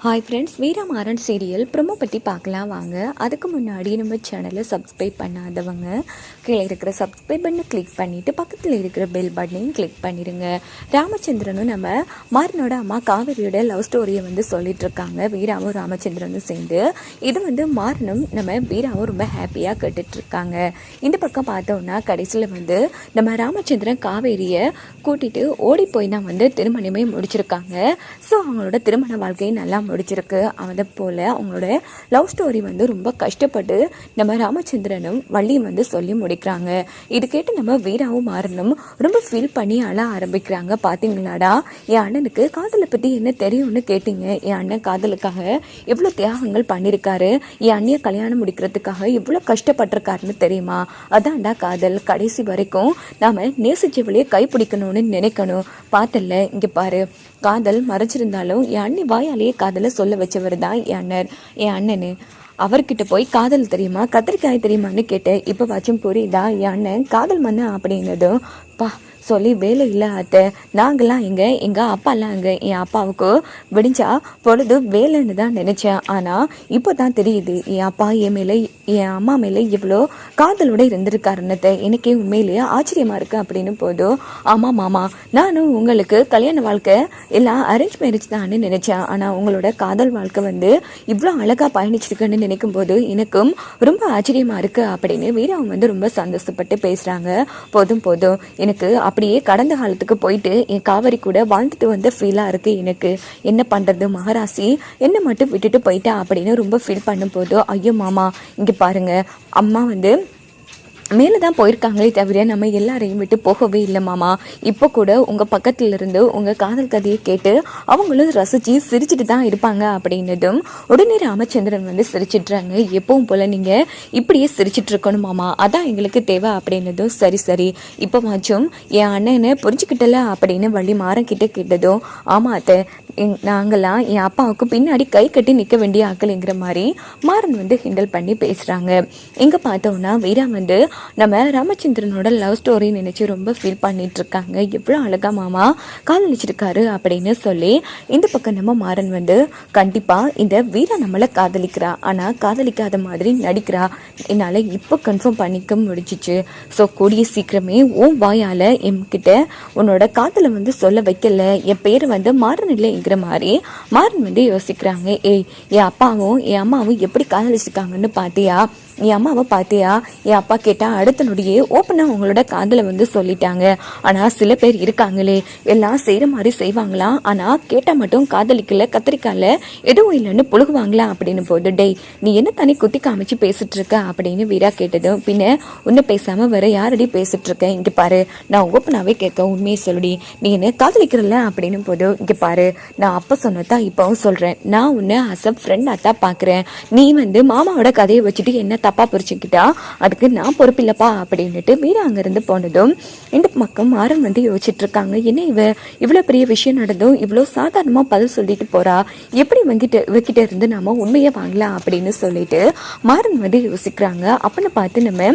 Hi friends, Veeramaran serial promo பற்றி பார்க்கலாம் வாங்க. அதுக்கு முன்னாடி நம்ம சேனலை சப்ஸ்கிரைப் பண்ணாதவங்க கீழே இருக்கிற சப்ஸ்கிரைப் பட்டனை கிளிக் பண்ணிவிட்டு பக்கத்தில் இருக்கிற பெல் பட்டனையும் கிளிக் பண்ணிடுங்க. ராமச்சந்திரனும் நம்ம மாறனோட அம்மா காவேரியோட லவ் ஸ்டோரியை சொல்லிட்டு இருக்காங்க. வீராவும் ராமச்சந்திரனும் சேர்ந்து இது மாறனும் நம்ம வீராவும் ரொம்ப ஹாப்பியாக கேட்டுட்ருக்காங்க. இந்த பக்கம் பார்த்தோம்னா கடைசியில் நம்ம ராமச்சந்திரன் காவேரியை கூட்டிகிட்டு ஓடி போய் தான் திருமணமே முடிச்சிருக்காங்க. ஸோ அவங்களோட திருமண வாழ்க்கையை நல்லா முடிச்சிருக்கு. அதை போல் அவங்களோட லவ் ஸ்டோரி ரொம்ப கஷ்டப்பட்டு நம்ம ராமச்சந்திரனும் வள்ளியும் சொல்லி முடிக்கிறாங்க. இது கேட்டு நம்ம வீராவும் மாறனும் ரொம்ப ஃபீல் பண்ணி அழ ஆரம்பிக்கிறாங்க. பார்த்தீங்களாடா, என் அண்ணனுக்கு காதலை பற்றி என்ன தெரியும்னு கேட்டீங்க. என் அண்ணன் காதலுக்காக எவ்வளோ தியாகங்கள் பண்ணியிருக்காரு, என் அண்ணியை கல்யாணம் முடிக்கிறதுக்காக எவ்வளோ கஷ்டப்பட்டிருக்காருன்னு தெரியுமா? அதான்டா காதல். கடைசி வரைக்கும் நாம் நேசிச்சவளையே கைப்பிடிக்கணும்னு நினைக்கணும். பார்த்தல, இங்கே பாரு, காதல் மறைச்சிருந்தாலும் என் அண்ணி வாயாலேயே காதலை சொல்ல வச்சவர் தான் என் அண்ணனு. அவர்கிட்ட போய் காதல் தெரியுமா, கத்திரிக்காய் தெரியுமான்னு கேட்டேன். இப்போ வாச்சும் புரியுதா என் அண்ணன் காதல் மண்ணு அப்படின்னதும் பா சொல்லி வேலை இல்லை அத்தை, நாங்கள்லாம் எங்கள் அப்பாலாம் என் அப்பாவுக்கு விடிஞ்சா பொழுது வேலைன்னு தான் நினச்சேன். ஆனால் இப்போ தான் தெரியுது என் அப்பா என் அம்மா மேலே இவ்வளோ காதலோடு இருந்திருக்காருன்னு. எனக்கே உண்மையிலேயே ஆச்சரியமாக இருக்குது அப்படின்னு போதும். ஆமாம் மாமா, நானும் உங்களுக்கு கல்யாண வாழ்க்கை எல்லாம் அரேஞ்ச் மேரேஜ் தான்னு நினச்சேன். ஆனால் உங்களோட காதல் வாழ்க்கை இவ்வளோ அழகாக பயணிச்சிருக்குன்னு நினைக்கும் போது எனக்கும் ரொம்ப ஆச்சரியமாக இருக்குது அப்படின்னு வீராவும் ரொம்ப சந்தோஷப்பட்டு பேசுகிறாங்க. போதும் எனக்கு அப்படியே கடந்த காலத்துக்கு போயிட்டு என் காவேரி கூட வாழ்ந்துட்டு ஃபீலாக இருக்குது. எனக்கு என்ன பண்ணுறது, மகராசி என்னை மட்டும் விட்டுட்டு போயிட்டா அப்படின்னு ரொம்ப ஃபீல் பண்ணும் போது, ஐயோ மாமா இங்கே பாருங்க, அம்மா மேலே தான் போயிருக்காங்களே தவிர நம்ம எல்லாரையும் விட்டு போகவே இல்லை மாமா. இப்போ கூட உங்கள் பக்கத்தில் இருந்து உங்கள் காதல் கதையை கேட்டு அவங்களும் ரசித்து சிரிச்சுட்டு தான் இருப்பாங்க அப்படின்னதும் உடனே ராமச்சந்திரன் சிரிச்சிட்றாங்க. எப்பவும் போல் நீங்கள் இப்படியே சிரிச்சிட்டு இருக்கணும் மாமா, அதான் எங்களுக்கு தேவை அப்படின்னதும் சரி இப்போ மாச்சும் என் அண்ணனை புரிஞ்சுக்கிட்டல அப்படின்னு வள்ளி மாறன்கிட்ட கேட்டதும், ஆமாம் அத்தை, நாங்களாம் என் அப்பாவுக்கு பின்னாடி கை கட்டி நிற்க வேண்டிய ஆக்கலைங்கிற மாதிரி மாறன் கிண்டல் பண்ணி பேசுகிறாங்க. எங்கே பார்த்தோம்னா வீரா நம்ம ராமச்சந்திரனோட லவ் ஸ்டோரி நினச்சி ரொம்ப ஃபீல் பண்ணிட்டு இருக்காங்க. எவ்வளோ அழகா மாமா காதலிச்சிருக்காரு அப்படின்னு சொல்லி இந்த பக்கம் நம்ம மாறன் கண்டிப்பாக இந்த வீரா நம்மளை காதலிக்கிறா, ஆனால் காதலிக்காத மாதிரி நடிக்கிறா, என்னால் இப்போ கன்ஃபார்ம் பண்ணிக்க முடிச்சிச்சு. ஸோ கூடிய சீக்கிரமே உன் வாயால் என்கிட்ட உன்னோட காதலை சொல்ல வைக்கல, என் பேர் மாறன் இல்லைங்கிற மாதிரி மாறன் யோசிக்கிறாங்க. என் அப்பாவும் என் அம்மாவும் எப்படி காதலிச்சிருக்காங்கன்னு பார்த்தியா, என் அம்மாவை பார்த்தியா? என் அப்பா கேட்டால் அடுத்த நொடியே ஓப்பனாக அவங்களோட காதலை சொல்லிட்டாங்க. ஆனால் சில பேர் இருக்காங்களே, எல்லாம் செய்கிற மாதிரி செய்வாங்களாம், ஆனால் கேட்டால் மட்டும் காதலிக்கல, கத்திரிக்கால எதுவும் இல்லைன்னு புழுகுவாங்களா அப்படின்னு போது, டேய் நீ என்ன தனி குத்தி காமிச்சு பேசிட்டு இருக்க அப்படின்னு வீரா கேட்டதும், பின்ன உன்னை பேசாமல் வேற யாரடி பேசிட்டு இருக்கேன், இங்கே பாரு நான் ஓப்பனாகவே கேட்க உண்மையை சொல்லுடி, நீ என்ன காதலிக்கிறல்ல அப்படின்னு போது, இங்கே பாரு நான் அப்போ சொன்னதான் இப்போவும் சொல்கிறேன், நான் உன்னை அஸ் அ ஃப்ரெண்டாக தான் பார்க்குறேன். நீ மாமாவோட கதையை வச்சுட்டு என்ன தப்பா புரிச்சுக்கிட்டா அதுக்கு நான் பொறுப்பில்லப்பா அப்படின்னுட்டு வீரா அங்கிருந்து போனதும் இந்த பக்கம் மாறன் யோசிச்சுட்டு இருக்காங்க. என்ன இவ்வளவு பெரிய விஷயம் நடந்தும் இவ்வளவு சாதாரணமா பதில் சொல்லிட்டு போறா, எப்படி இவங்கிட்ட இருந்து நாம உண்மையை வாங்கலாம் அப்படின்னு சொல்லிட்டு மாறன் யோசிக்கிறாங்க. அப்பன்னு பார்த்து நம்ம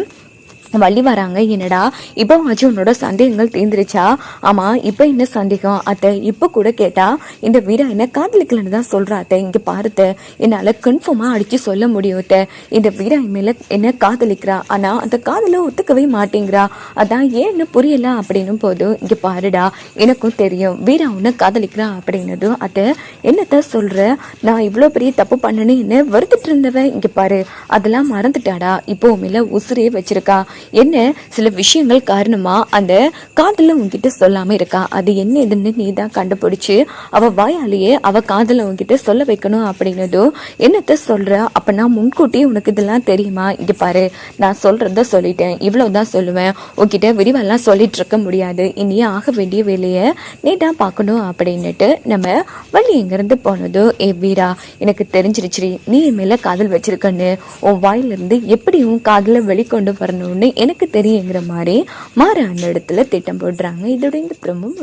வள்ளி வராங்க. என்னடா இப்போ ஆச்சு உன்னோட சந்தேகங்கள் தீர்ந்துருச்சா? ஆமாம், இப்போ என்ன சந்தேகம் அத்தை? இப்போ கூட கேட்டா இந்த வீரா என்ன காதலிக்கலன்னு தான் சொல்கிறா அத்தை. இங்கே பாருத்த, என்னால் கன்ஃபார்மாக அடித்து சொல்ல முடியும் அத்தை, இந்த வீரா மேலே என்ன காதலிக்கிறா, ஆனால் அந்த காதலை ஒத்துக்கவே மாட்டேங்கிறா, அதான் ஏன்னு புரியல அப்படின்னும் போதும், இங்கே பாருடா எனக்கும் தெரியும் வீரா உன்னை காதலிக்கிறா அப்படின்னதும், அத்தை என்னத்த சொல்கிற, நான் இவ்வளோ பெரிய தப்பு பண்ணனு என்ன வருத்திட்டு இருந்தவன், இங்கே பாரு அதெல்லாம் மறந்துட்டாடா, இப்போ மேலே உசுரே வச்சிருக்கா, என்ன சில விஷயங்கள் காரணமா அந்த காதல உன்கிட்ட சொல்லாம இருக்கா, அது என்ன இதுன்னு நீ தான் கண்டுபிடிச்சு அவ வாயாலேயே அவ காதல உன்கிட்ட சொல்ல வைக்கணும் அப்படின்னதும், என்னத்த சொல்ற, அப்ப நான் முன்கூட்டி உனக்கு இதெல்லாம் தெரியுமா, இங்க பாரு நான் சொல்றத சொல்லிட்டேன், இவ்வளவுதான் சொல்லுவேன், உன்கிட்ட விரிவெல்லாம் சொல்லிட்டு இருக்க முடியாது, இனியே ஆக வேண்டிய வேலையை நீ தான் பார்க்கணும் அப்படின்னுட்டு நம்ம வள்ளி எங்கிருந்து போனதோ, வீரா எனக்கு தெரிஞ்சிருச்சு நீ மேல காதல் வச்சிருக்கன்னு, உன் வாயிலிருந்து எப்படி உன் காதலை வெளிக்கொண்டு வரணும்னு எனக்கு தெரியுங்கிற மாதிரி மாற அந்த இடத்துல திட்டம் போடுறாங்க. இதோட இந்த பிரமும்